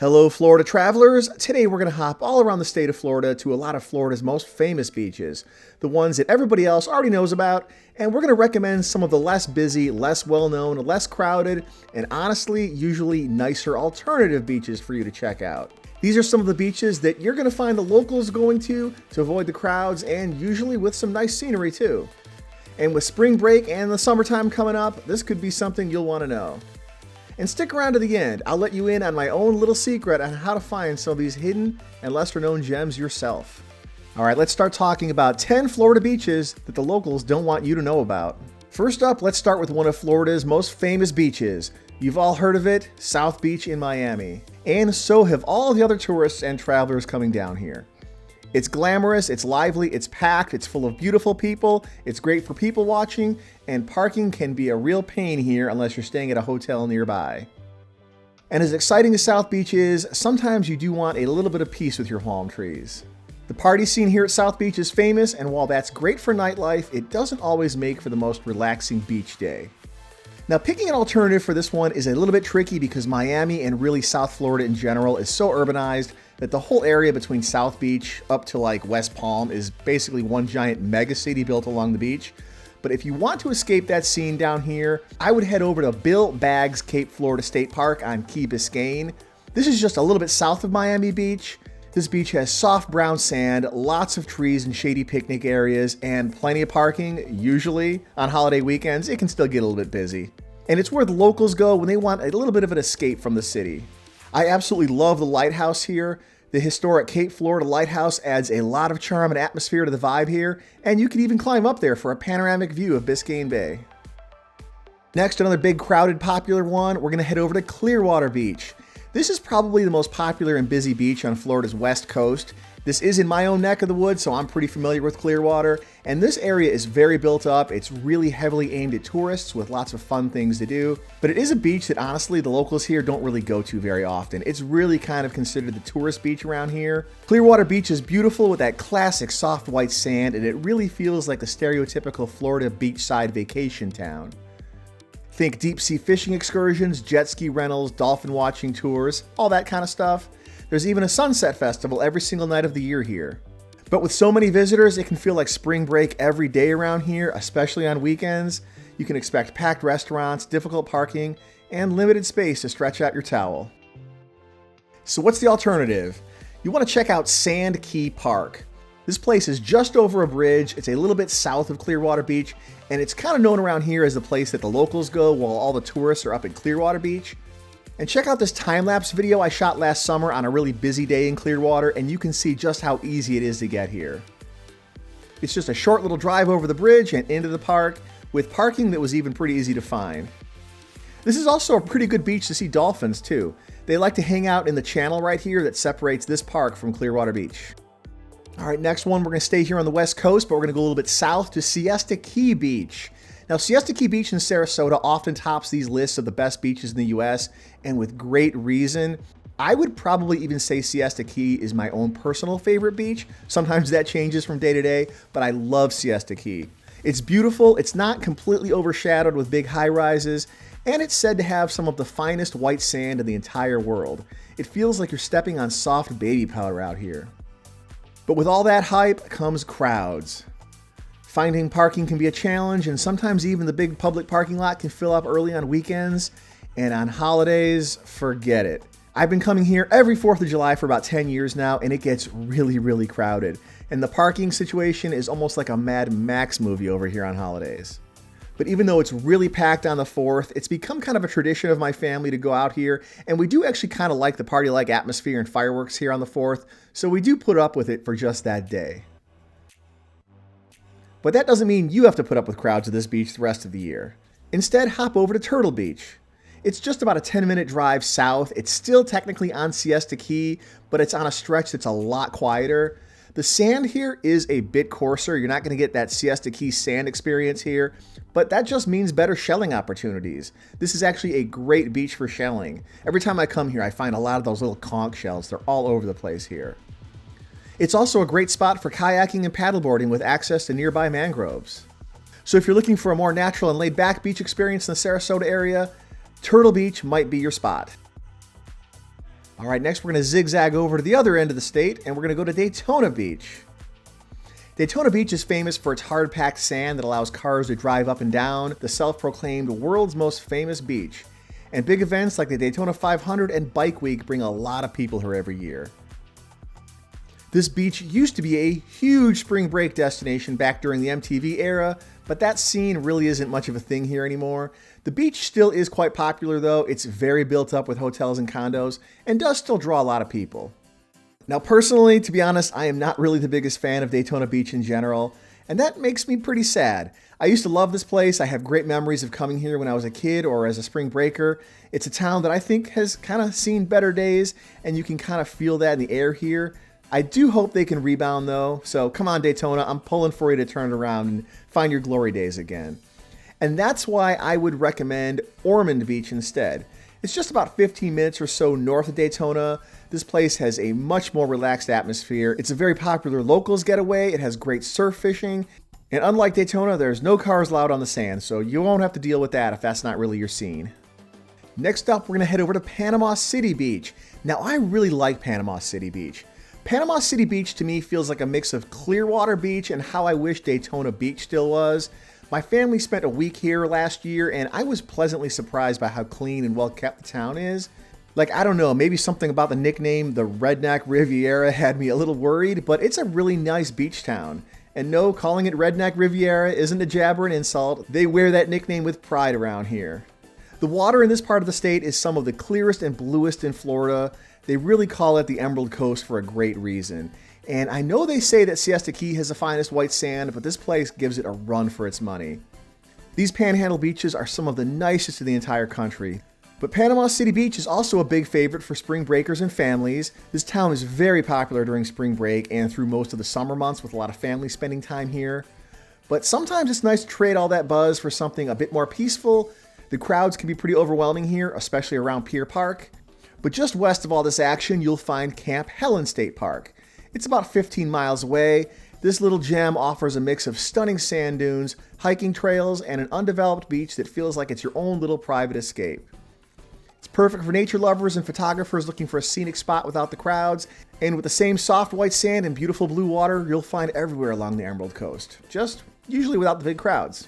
Hello, Florida travelers. Today we're going to hop all around the state of Florida to a lot of Florida's most famous beaches, the ones that everybody else already knows about, and we're going to recommend some of the less busy, less well-known, less crowded, and honestly, usually nicer alternative beaches for you to check out. These are some of the beaches that you're going to find the locals going to avoid the crowds, and usually with some nice scenery too. And with spring break and the summertime coming up, this could be something you'll want to know. And stick around to the end. I'll let you in on my own little secret on how to find some of these hidden and lesser known gems yourself. All right, let's start talking about 10 Florida beaches that the locals don't want you to know about. First up, let's start with one of Florida's most famous beaches. You've all heard of it, South Beach in Miami. And so have all the other tourists and travelers coming down here. It's glamorous, it's lively, it's packed, it's full of beautiful people, it's great for people watching, and parking can be a real pain here unless you're staying at a hotel nearby. And as exciting as South Beach is, sometimes you do want a little bit of peace with your palm trees. The party scene here at South Beach is famous, and while that's great for nightlife, it doesn't always make for the most relaxing beach day. Now, picking an alternative for this one is a little bit tricky because Miami and really South Florida in general is so urbanized that the whole area between South Beach up to like West Palm is basically one giant mega city built along the beach. But if you want to escape that scene down here, I would head over to Bill Baggs Cape Florida State Park on Key Biscayne. This is just a little bit south of Miami Beach. This beach has soft brown sand, lots of trees and shady picnic areas, and plenty of parking. Usually on holiday weekends, it can still get a little bit busy. And it's where the locals go when they want a little bit of an escape from the city. I absolutely love the lighthouse here. The historic Cape Florida Lighthouse adds a lot of charm and atmosphere to the vibe here, and you can even climb up there for a panoramic view of Biscayne Bay. Next, another big crowded popular one, we're going to head over to Clearwater Beach. This is probably the most popular and busy beach on Florida's west coast. This is in my own neck of the woods, so I'm pretty familiar with Clearwater, and this area is very built up. It's really heavily aimed at tourists with lots of fun things to do, but it is a beach that honestly the locals here don't really go to very often. It's really kind of considered the tourist beach around here. Clearwater Beach is beautiful with that classic soft white sand, and it really feels like the stereotypical Florida beachside vacation town. Think deep sea fishing excursions, jet ski rentals, dolphin watching tours, all that kind of stuff. There's even a sunset festival every single night of the year here. But with so many visitors, it can feel like spring break every day around here, especially on weekends. You can expect packed restaurants, difficult parking, and limited space to stretch out your towel. So what's the alternative? You want to check out Sand Key Park. This place is just over a bridge. It's a little bit south of Clearwater Beach, and it's kind of known around here as the place that the locals go while all the tourists are up at Clearwater Beach. And check out this time-lapse video I shot last summer on a really busy day in Clearwater, and you can see just how easy it is to get here. It's just a short little drive over the bridge and into the park, with parking that was even pretty easy to find. This is also a pretty good beach to see dolphins too. They like to hang out in the channel right here that separates this park from Clearwater Beach. All right, next one, we're going to stay here on the west coast, but we're going to go a little bit south to Siesta Key Beach. Now, Siesta Key Beach in Sarasota often tops these lists of the best beaches in the US, and with great reason. I would probably even say Siesta Key is my own personal favorite beach. Sometimes that changes from day to day, but I love Siesta Key. It's beautiful, it's not completely overshadowed with big high-rises, and it's said to have some of the finest white sand in the entire world. It feels like you're stepping on soft baby powder out here. But with all that hype comes crowds. Finding parking can be a challenge, and sometimes even the big public parking lot can fill up early on weekends, and on holidays, forget it. I've been coming here every 4th of July for about 10 years now, and it gets really crowded. And the parking situation is almost like a Mad Max movie over here on holidays. But even though it's really packed on the 4th, it's become kind of a tradition of my family to go out here, and we do actually kind of like the party-like atmosphere and fireworks here on the 4th, so we do put up with it for just that day. But that doesn't mean you have to put up with crowds at this beach the rest of the year. Instead, hop over to Turtle Beach. It's just about a 10-minute drive south. It's still technically on Siesta Key, but it's on a stretch that's a lot quieter. The sand here is a bit coarser. You're not going to get that Siesta Key sand experience here, but that just means better shelling opportunities. This is actually a great beach for shelling. Every time I come here, I find a lot of those little conch shells. They're all over the place here. It's also a great spot for kayaking and paddleboarding with access to nearby mangroves. So if you're looking for a more natural and laid-back beach experience in the Sarasota area, Turtle Beach might be your spot. All right, next we're going to zigzag over to the other end of the state, and we're going to go to Daytona Beach. Daytona Beach is famous for its hard-packed sand that allows cars to drive up and down the self-proclaimed world's most famous beach. And big events like the Daytona 500 and Bike Week bring a lot of people here every year. This beach used to be a huge spring break destination back during the MTV era, but that scene really isn't much of a thing here anymore. The beach still is quite popular though. It's very built up with hotels and condos and does still draw a lot of people. Now personally, to be honest, I am not really the biggest fan of Daytona Beach in general, and that makes me pretty sad. I used to love this place. I have great memories of coming here when I was a kid or as a spring breaker. It's a town that I think has kind of seen better days, and you can kind of feel that in the air here. I do hope they can rebound though, so come on Daytona, I'm pulling for you to turn it around and find your glory days again. And that's why I would recommend Ormond Beach instead. It's just about 15 minutes or so north of Daytona. This place has a much more relaxed atmosphere. It's a very popular locals getaway. It has great surf fishing. And unlike Daytona, there's no cars allowed on the sand, so you won't have to deal with that if that's not really your scene. Next up, we're going to head over to Panama City Beach. Now, I really like Panama City Beach. Panama City Beach to me feels like a mix of Clearwater Beach and how I wish Daytona Beach still was. My family spent a week here last year, and I was pleasantly surprised by how clean and well kept the town is. Like, I don't know, maybe something about the nickname, the Redneck Riviera, had me a little worried, but it's a really nice beach town. And no, calling it Redneck Riviera isn't a jab or an insult. They wear that nickname with pride around here. The water in this part of the state is some of the clearest and bluest in Florida. They really call it the Emerald Coast for a great reason. And I know they say that Siesta Key has the finest white sand, but this place gives it a run for its money. These panhandle beaches are some of the nicest in the entire country. But Panama City Beach is also a big favorite for spring breakers and families. This town is very popular during spring break and through most of the summer months with a lot of families spending time here. But sometimes it's nice to trade all that buzz for something a bit more peaceful. The crowds can be pretty overwhelming here, especially around Pier Park. But just west of all this action, you'll find Camp Helen State Park. It's about 15 miles away. This little gem offers a mix of stunning sand dunes, hiking trails, and an undeveloped beach that feels like it's your own little private escape. It's perfect for nature lovers and photographers looking for a scenic spot without the crowds, and with the same soft white sand and beautiful blue water you'll find everywhere along the Emerald Coast, just usually without the big crowds.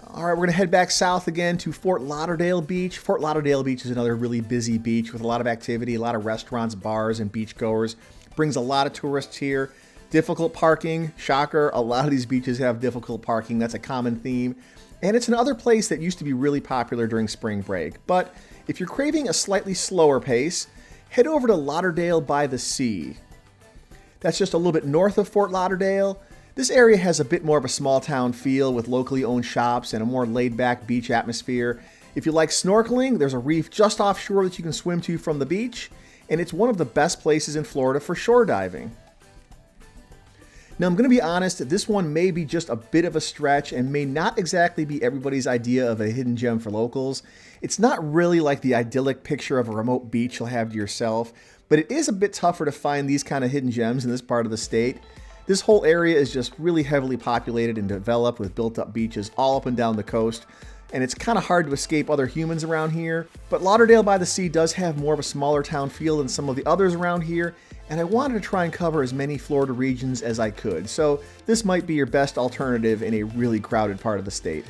Alright, we're going to head back south again to Fort Lauderdale Beach. Fort Lauderdale Beach is another really busy beach with a lot of activity, a lot of restaurants, bars, and beachgoers. Brings a lot of tourists here. Difficult parking, shocker, a lot of these beaches have difficult parking. That's a common theme. And it's another place that used to be really popular during spring break. But if you're craving a slightly slower pace, head over to Lauderdale by the Sea. That's just a little bit north of Fort Lauderdale. This area has a bit more of a small town feel with locally owned shops and a more laid-back beach atmosphere. If you like snorkeling, there's a reef just offshore that you can swim to from the beach, and it's one of the best places in Florida for shore diving. Now I'm going to be honest, this one may be just a bit of a stretch and may not exactly be everybody's idea of a hidden gem for locals. It's not really like the idyllic picture of a remote beach you'll have to yourself, but it is a bit tougher to find these kind of hidden gems in this part of the state. This whole area is just really heavily populated and developed with built-up beaches all up and down the coast, and it's kind of hard to escape other humans around here. But Lauderdale by the Sea does have more of a smaller town feel than some of the others around here, and I wanted to try and cover as many Florida regions as I could, so this might be your best alternative in a really crowded part of the state.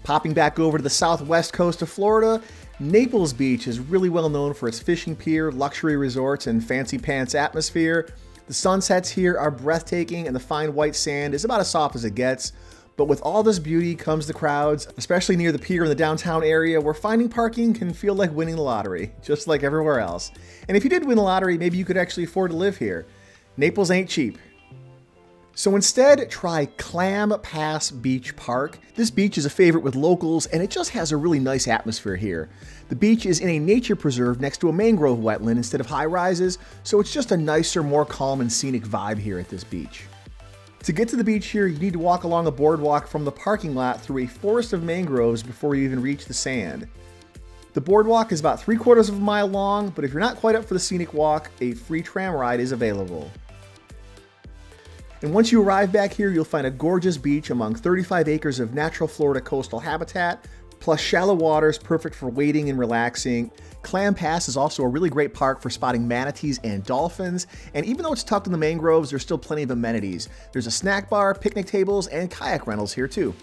Popping back over to the southwest coast of Florida, Naples Beach is really well known for its fishing pier, luxury resorts, and fancy pants atmosphere. The sunsets here are breathtaking and the fine white sand is about as soft as it gets. But with all this beauty comes the crowds, especially near the pier in the downtown area where finding parking can feel like winning the lottery, just like everywhere else. And if you did win the lottery, maybe you could actually afford to live here. Naples ain't cheap. So instead, try Clam Pass Beach Park. This beach is a favorite with locals and it just has a really nice atmosphere here. The beach is in a nature preserve next to a mangrove wetland instead of high rises, so it's just a nicer, more calm and scenic vibe here at this beach. To get to the beach here, you need to walk along a boardwalk from the parking lot through a forest of mangroves before you even reach the sand. The boardwalk is about 3/4 of a mile long, but if you're not quite up for the scenic walk, a free tram ride is available. And once you arrive back here, you'll find a gorgeous beach among 35 acres of natural Florida coastal habitat, Plus, shallow waters, perfect for wading and relaxing. Clam Pass is also a really great park for spotting manatees and dolphins. And even though it's tucked in the mangroves, there's still plenty of amenities. There's a snack bar, picnic tables, and kayak rentals here too.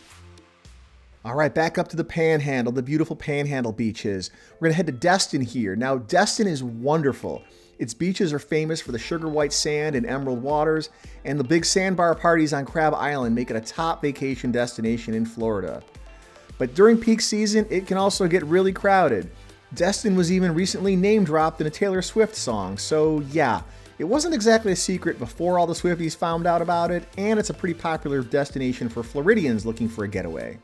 All right, back up to the Panhandle, the beautiful Panhandle beaches. We're gonna head to Destin here. Now, Destin is wonderful. Its beaches are famous for the sugar white sand and emerald waters, and the big sandbar parties on Crab Island make it a top vacation destination in Florida. But during peak season, it can also get really crowded. Destin was even recently name dropped in a Taylor Swift song, so yeah, it wasn't exactly a secret before all the Swifties found out about it, and it's a pretty popular destination for Floridians looking for a getaway.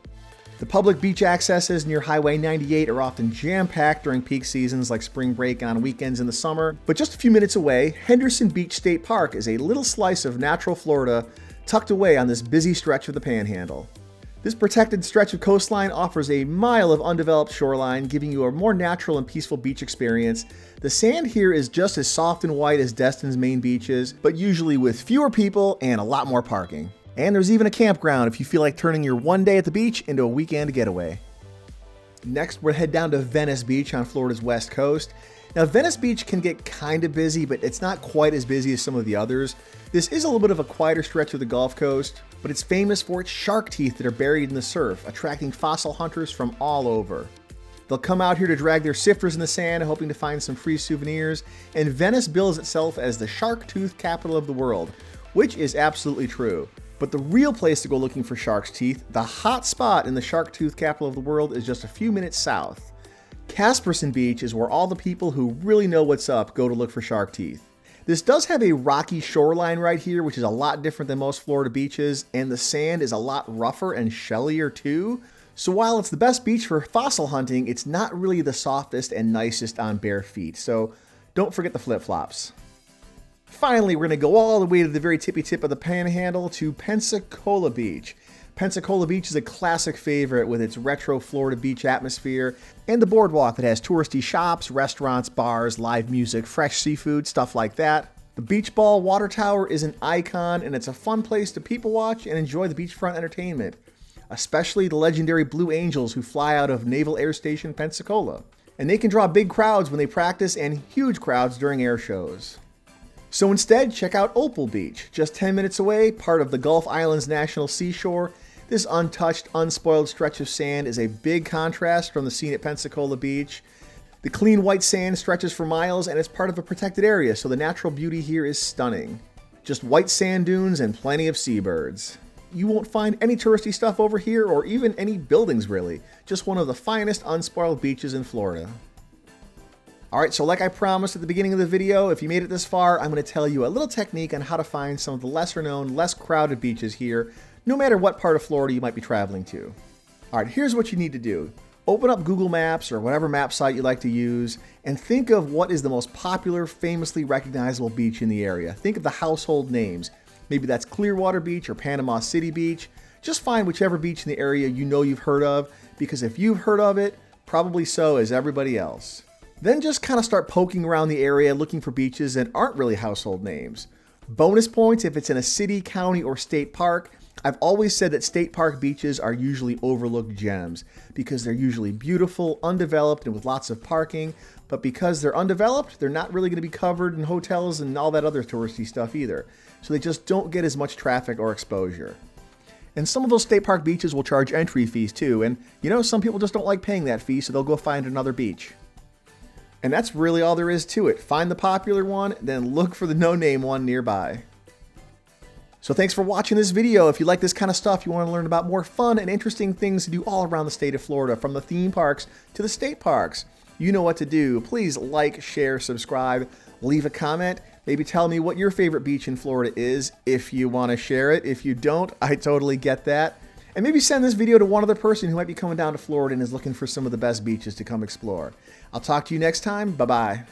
The public beach accesses near Highway 98 are often jam-packed during peak seasons like spring break and on weekends in the summer, but just a few minutes away, Henderson Beach State Park is a little slice of natural Florida tucked away on this busy stretch of the Panhandle. This protected stretch of coastline offers a mile of undeveloped shoreline, giving you a more natural and peaceful beach experience. The sand here is just as soft and white as Destin's main beaches, but usually with fewer people and a lot more parking. And there's even a campground if you feel like turning your one day at the beach into a weekend getaway. Next, we'll head down to Venice Beach on Florida's west coast. Now, Venice Beach can get kind of busy, but it's not quite as busy as some of the others. This is a little bit of a quieter stretch of the Gulf Coast, but it's famous for its shark teeth that are buried in the surf, attracting fossil hunters from all over. They'll come out here to drag their sifters in the sand, hoping to find some free souvenirs, and Venice bills itself as the shark tooth capital of the world, which is absolutely true. But the real place to go looking for shark's teeth, the hot spot in the shark tooth capital of the world, is just a few minutes south. Casperson Beach is where all the people who really know what's up go to look for shark teeth. This does have a rocky shoreline right here, which is a lot different than most Florida beaches, and the sand is a lot rougher and shellier too. So while it's the best beach for fossil hunting, it's not really the softest and nicest on bare feet, so don't forget the flip-flops. Finally, we're going to go all the way to the very tippy tip of the Panhandle to Pensacola Beach. Pensacola Beach is a classic favorite with its retro Florida beach atmosphere and the boardwalk that has touristy shops, restaurants, bars, live music, fresh seafood, stuff like that. The Beach Ball Water Tower is an icon, and it's a fun place to people watch and enjoy the beachfront entertainment, especially the legendary Blue Angels who fly out of Naval Air Station Pensacola. And they can draw big crowds when they practice and huge crowds during air shows. So instead, check out Opal Beach, just 10 minutes away, part of the Gulf Islands National Seashore. This untouched, unspoiled stretch of sand is a big contrast from the scene at Pensacola Beach. The clean white sand stretches for miles and it's part of a protected area, so the natural beauty here is stunning. Just white sand dunes and plenty of seabirds. You won't find any touristy stuff over here or even any buildings really, just one of the finest unspoiled beaches in Florida. Alright, so like I promised at the beginning of the video, if you made it this far, I'm going to tell you a little technique on how to find some of the lesser known, less crowded beaches here, no matter what part of Florida you might be traveling to. Alright, here's what you need to do. Open up Google Maps or whatever map site you like to use, and think of what is the most popular, famously recognizable beach in the area. Think of the household names. Maybe that's Clearwater Beach or Panama City Beach. Just find whichever beach in the area you know you've heard of, because if you've heard of it, probably so has everybody else. Then just kind of start poking around the area looking for beaches that aren't really household names. Bonus points if it's in a city, county, or state park. I've always said that state park beaches are usually overlooked gems because they're usually beautiful, undeveloped, and with lots of parking. But because they're undeveloped, they're not really going to be covered in hotels and all that other touristy stuff either. So they just don't get as much traffic or exposure. And some of those state park beaches will charge entry fees too. And you know, some people just don't like paying that fee, so they'll go find another beach. And that's really all there is to it. Find the popular one, then look for the no-name one nearby. So thanks for watching this video. If you like this kind of stuff, you want to learn about more fun and interesting things to do all around the state of Florida, from the theme parks to the state parks, you know what to do. Please like, share, subscribe, leave a comment. Maybe tell me what your favorite beach in Florida is if you want to share it. If you don't, I totally get that. And maybe send this video to one other person who might be coming down to Florida and is looking for some of the best beaches to come explore. I'll talk to you next time. Bye-bye.